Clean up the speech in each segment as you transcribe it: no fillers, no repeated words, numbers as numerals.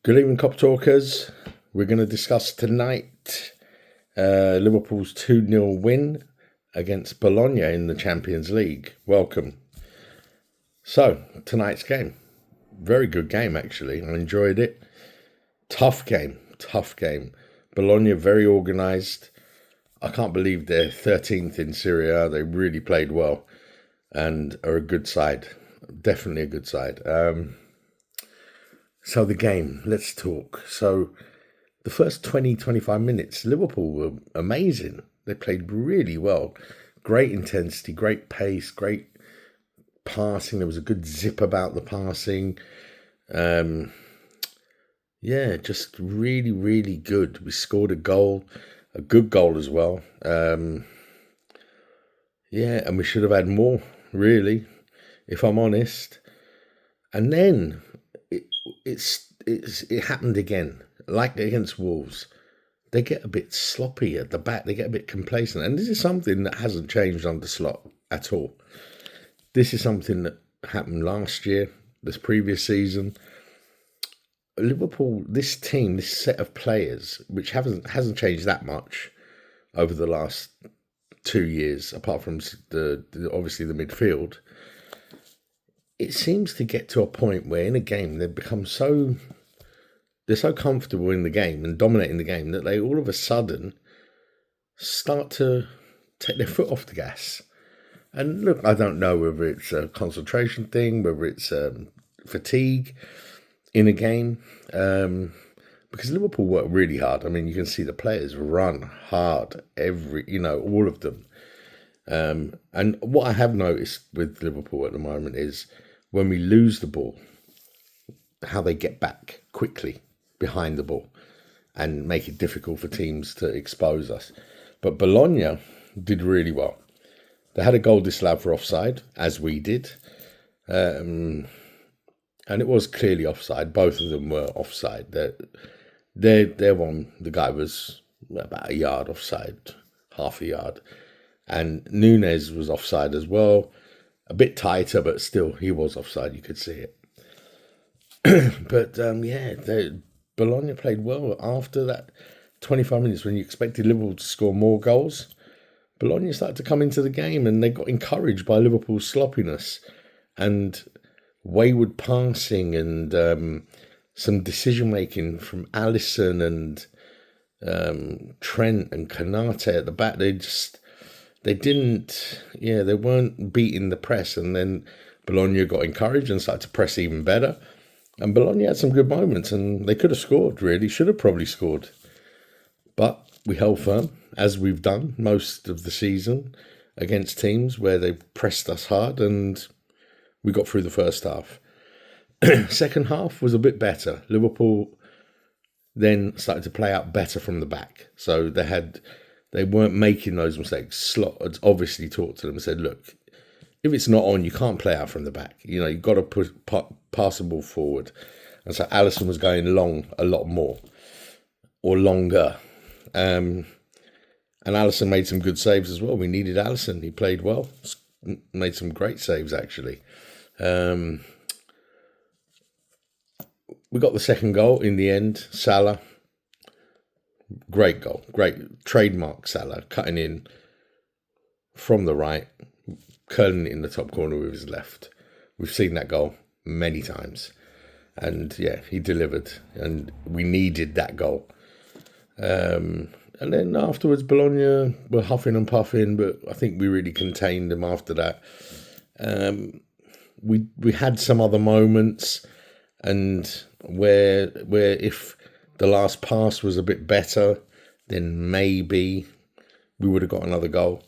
Good evening, Cop Talkers. We're going to discuss tonight Liverpool's 2-0 win against Bologna in the Champions League. Welcome. So, tonight's game. Very good game, actually. I enjoyed it. Tough game. Bologna very organised. I can't believe they're 13th in Serie A. They really played well and are a good side. Definitely a good side. So the game, let's talk. So the first 20, 25 minutes, Liverpool were amazing. They played really well. Great intensity, great pace, great passing. There was a good zip about the passing. Just really, really good. We scored a goal, a good goal as well. And we should have had more, really, if I'm honest. And then it happened again, like against Wolves. They get a bit sloppy at the back. They get a bit complacent. And this is something that hasn't changed under Slot at all. This is something that happened last year, this previous season. Liverpool, this team, this set of players, which hasn't changed that much over the last 2 years, apart from obviously the midfield. It seems to get to a point where in a game they're so comfortable in the game and dominating the game that they all of a sudden start to take their foot off the gas. And look, I don't know whether it's a concentration thing, whether it's fatigue in a game, because Liverpool work really hard. I mean, you can see the players run hard, all of them. And what I have noticed with Liverpool at the moment is when we lose the ball, how they get back quickly behind the ball and make it difficult for teams to expose us. But Bologna did really well. They had a goal disallowed for offside, as we did. And it was clearly offside. Both of them were offside. Their one, the guy was about a yard offside, half a yard. And Nunes was offside as well. A bit tighter, but still, he was offside. You could see it. But, Bologna played well. After that 25 minutes, when you expected Liverpool to score more goals, Bologna started to come into the game, and they got encouraged by Liverpool's sloppiness and wayward passing and some decision-making from Alisson and Trent and Konate at the back. They weren't beating the press, and then Bologna got encouraged and started to press even better. And Bologna had some good moments, and they could have scored, really. Should have probably scored. But we held firm, as we've done most of the season, against teams where they've pressed us hard, and we got through the first half. Second half was a bit better. Liverpool then started to play out better from the back. So they weren't making those mistakes. Slot had obviously talked to them and said, look, if it's not on, you can't play out from the back. You've got to pass the ball forward. And so Alisson was going long a lot more, or longer. And Alisson made some good saves as well. We needed Alisson. He played well. Made some great saves, actually. We got the second goal in the end. Salah. Great goal. Great trademark Salah. Cutting in from the right, curling it in the top corner with his left. We've seen that goal many times. And he delivered. And we needed that goal. And then afterwards, Bologna were huffing and puffing, but I think we really contained them after that. We had some other moments, and where if the last pass was a bit better, then maybe we would have got another goal.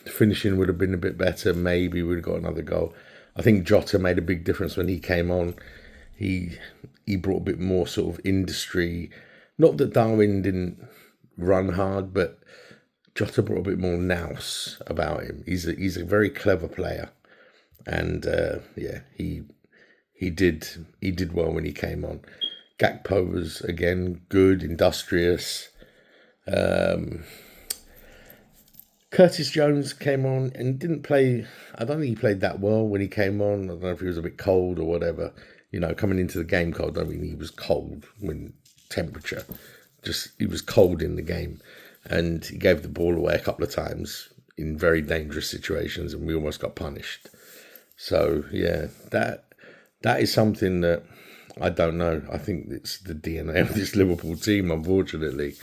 Finishing would have been a bit better. Maybe we would have got another goal. I think Jota made a big difference when he came on. He brought a bit more sort of industry. Not that Darwin didn't run hard, but Jota brought a bit more nous about him. He's a very clever player, and he did well when he came on. Gakpo was again good, industrious. Curtis Jones came on and didn't play. I don't think he played that well when he came on. I don't know if he was a bit cold or whatever. coming into the game cold. I mean, he was cold when temperature, just he was cold in the game, and he gave the ball away a couple of times in very dangerous situations, and we almost got punished. So yeah, that is something that I don't know. I think it's the DNA of this Liverpool team, unfortunately.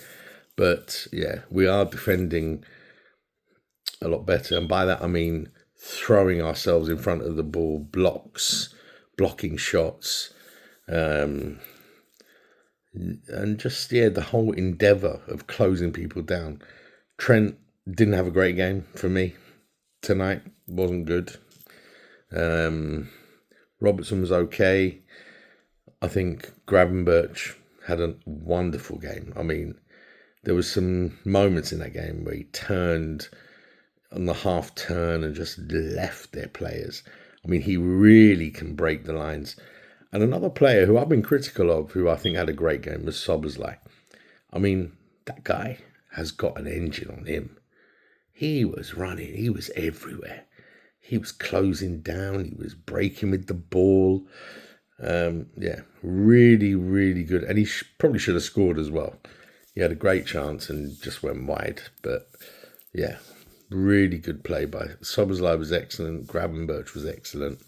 But yeah, we are defending a lot better, and by that I mean throwing ourselves in front of the ball, blocking shots, and just the whole endeavour of closing people down. Trent didn't have a great game for me tonight. Wasn't good. Robertson was okay. I think Gravenberch had a wonderful game. I mean, there was some moments in that game where he turned on the half turn and just left their players. I mean, he really can break the lines. And another player who I've been critical of, who I think had a great game, was Szoboszlai. I mean, that guy has got an engine on him. He was running. He was everywhere. He was closing down. He was breaking with the ball. Really, really good. And he probably should have scored as well. He had a great chance and just went wide. But yeah, really good play by Szoboszlai was excellent. Gravenberch was excellent.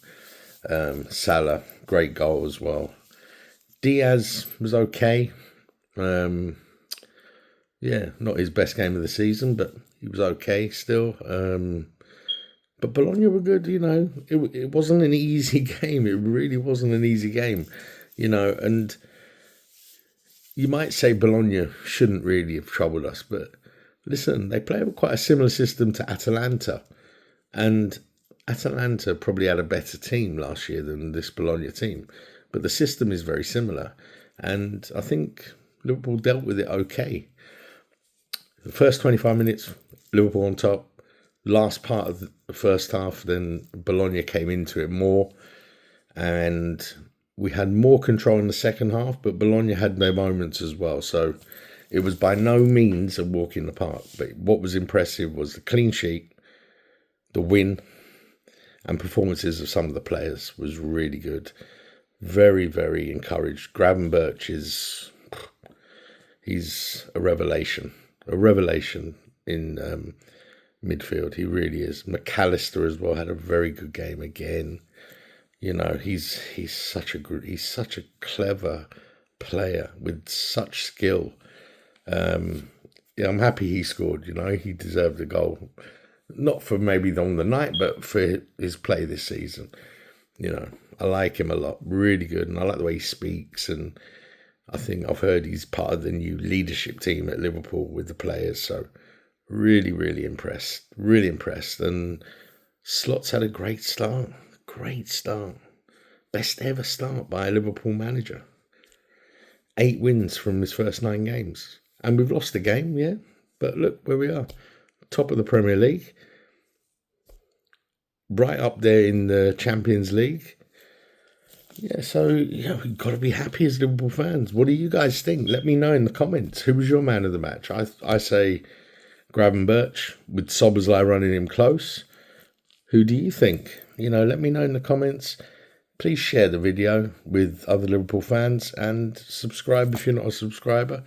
Salah, great goal as well. Diaz was okay. Not his best game of the season, but he was okay still. But Bologna were good, It wasn't an easy game. It really wasn't an easy game, and you might say Bologna shouldn't really have troubled us, but listen, they play quite a similar system to Atalanta, and Atalanta probably had a better team last year than this Bologna team, but the system is very similar, and I think Liverpool dealt with it okay. The first 25 minutes, Liverpool on top. Last part of the first half, then Bologna came into it more, and we had more control in the second half, but Bologna had their moments as well. So it was by no means a walk in the park. But what was impressive was the clean sheet, the win, and performances of some of the players was really good. Very, very encouraged. Gravenberch he's a revelation in midfield. He really is. McAllister as well had a very good game again. He's such a clever player with such skill. I'm happy he scored. He deserved a goal, not for maybe on the night, but for his play this season. I like him a lot. Really good, and I like the way he speaks. And I think I've heard he's part of the new leadership team at Liverpool with the players. So really, really impressed. Really impressed. And Slot's had a great start. Best ever start by a Liverpool manager. 8 wins from his first 9 games. And we've lost a game, yeah. But look where we are. Top of the Premier League. Right up there in the Champions League. Yeah, so we've got to be happy as Liverpool fans. What do you guys think? Let me know in the comments. Who was your man of the match? I say Gravenberch, with Szoboszlai running him close. Who do you think? Let me know in the comments. Please share the video with other Liverpool fans and subscribe if you're not a subscriber.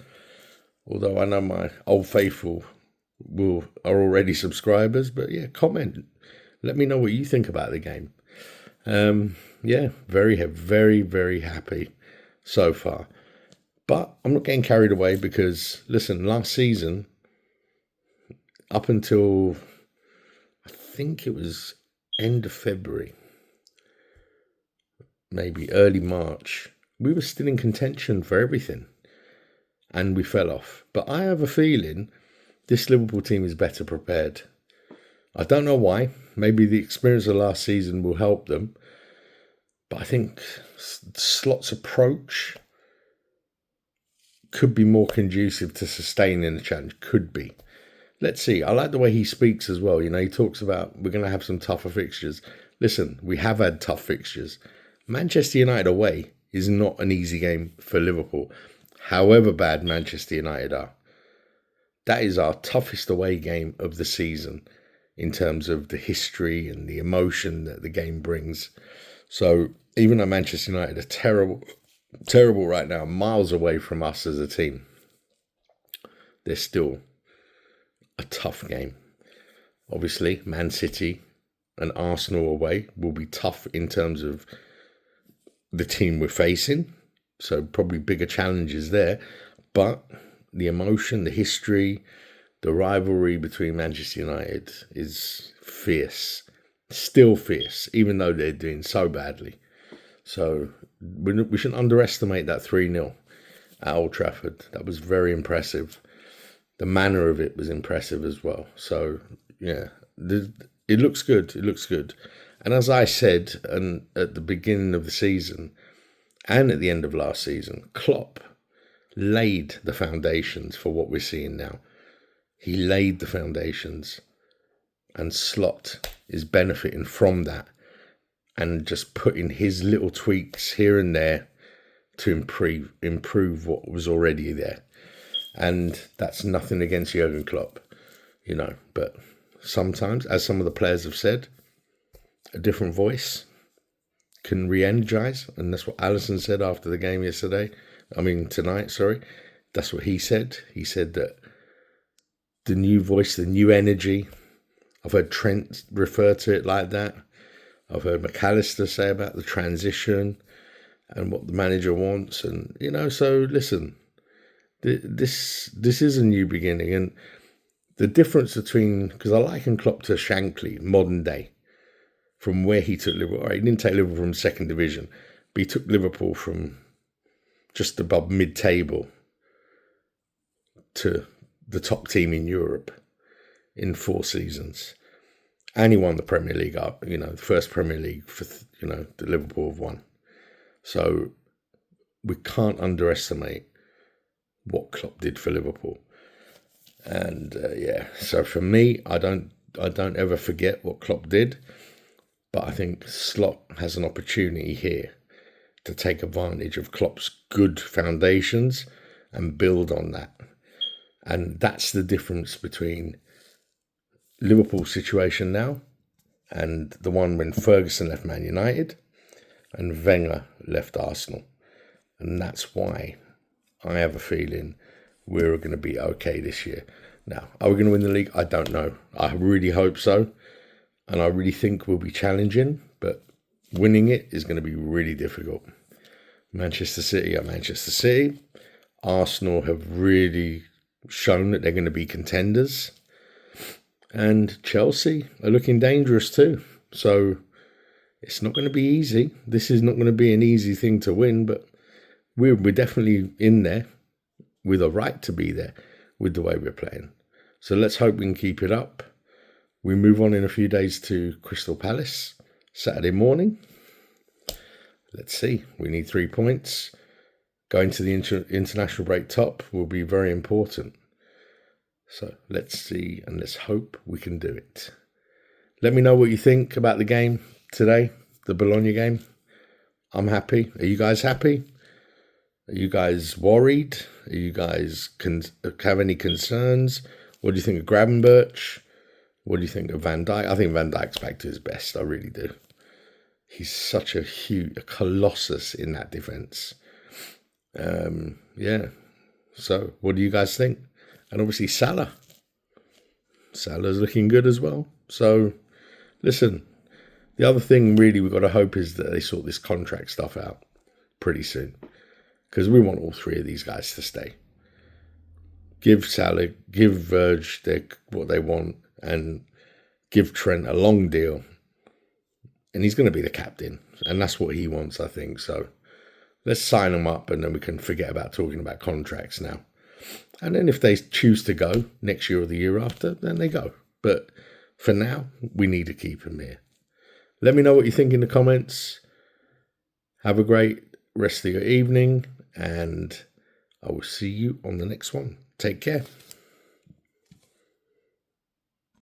Although I know my old faithful are already subscribers, but yeah, comment. Let me know what you think about the game. Very, very, very happy so far. But I'm not getting carried away because, listen, last season, up until I think it was end of February, maybe early March, we were still in contention for everything. And we fell off. But I have a feeling this Liverpool team is better prepared. I don't know why. Maybe the experience of last season will help them. But I think Slot's approach could be more conducive to sustaining the challenge. Could be. Let's see. I like the way he speaks as well. He talks about we're going to have some tougher fixtures. Listen, we have had tough fixtures. Manchester United away is not an easy game for Liverpool. However bad Manchester United are. That is our toughest away game of the season in terms of the history and the emotion that the game brings. So even though Manchester United are terrible right now, miles away from us as a team, they're still a tough game. Obviously, Man City and Arsenal away will be tough in terms of the team we're facing. So probably bigger challenges there. But the emotion, the history, the rivalry between Manchester United is fierce. Still fierce, even though they're doing so badly. So we shouldn't underestimate that 3-0 at Old Trafford. That was very impressive. The manner of it was impressive as well. So, yeah, it looks good. It looks good. And as I said at the beginning of the season and at the end of last season, Klopp laid the foundations for what we're seeing now. He laid the foundations, and Slot is benefiting from that and just putting his little tweaks here and there to improve what was already there. And that's nothing against Jurgen Klopp, but sometimes, as some of the players have said, a different voice can re-energize, and that's what Alisson said after the game tonight, sorry. That's what he said. He said that the new voice, the new energy, I've heard Trent refer to it like that. I've heard McAllister say about the transition and what the manager wants. And, so listen, this is a new beginning. And the difference between, because I liken Klopp to Shankly, modern day, from where he took Liverpool. Right, he didn't take Liverpool from second division, but he took Liverpool from just above mid-table to the top team in Europe in 4 seasons. And he won the Premier League up, the first Premier League for, the Liverpool have won. So we can't underestimate what Klopp did for Liverpool. And so for me, I don't ever forget what Klopp did, but I think Slot has an opportunity here to take advantage of Klopp's good foundations and build on that. And that's the difference between Liverpool's situation now and the one when Ferguson left Man United and Wenger left Arsenal. And that's why I have a feeling we're going to be okay this year. Now, are we going to win the league? I don't know. I really hope so. And I really think we'll be challenging, but winning it is going to be really difficult. Manchester City are Manchester City. Arsenal have really shown that they're going to be contenders. And Chelsea are looking dangerous too. So it's not going to be easy. This is not going to be an easy thing to win, but we're definitely in there with a right to be there with the way we're playing. So let's hope we can keep it up. We move on in a few days to Crystal Palace, Saturday morning. Let's see. We need 3 points. Going to the international break top will be very important. So let's see and let's hope we can do it. Let me know what you think about the game today, the Bologna game. I'm happy. Are you guys happy? Are you guys worried? Are you guys have any concerns? What do you think of Gravenberch? What do you think of Van Dijk? I think Van Dijk's back to his best. I really do. He's such a colossus in that defence. So what do you guys think? And obviously Salah's looking good as well. So listen, the other thing really we've got to hope is that they sort this contract stuff out pretty soon, because we want all 3 of these guys to stay. Give Salah, give Verge what they want, and give Trent a long deal. And he's going to be the captain, and that's what he wants, I think. So let's sign him up, and then we can forget about talking about contracts now. And then if they choose to go next year or the year after, then they go. But for now, we need to keep him here. Let me know what you think in the comments. Have a great rest of your evening, and I will see you on the next one. Take care.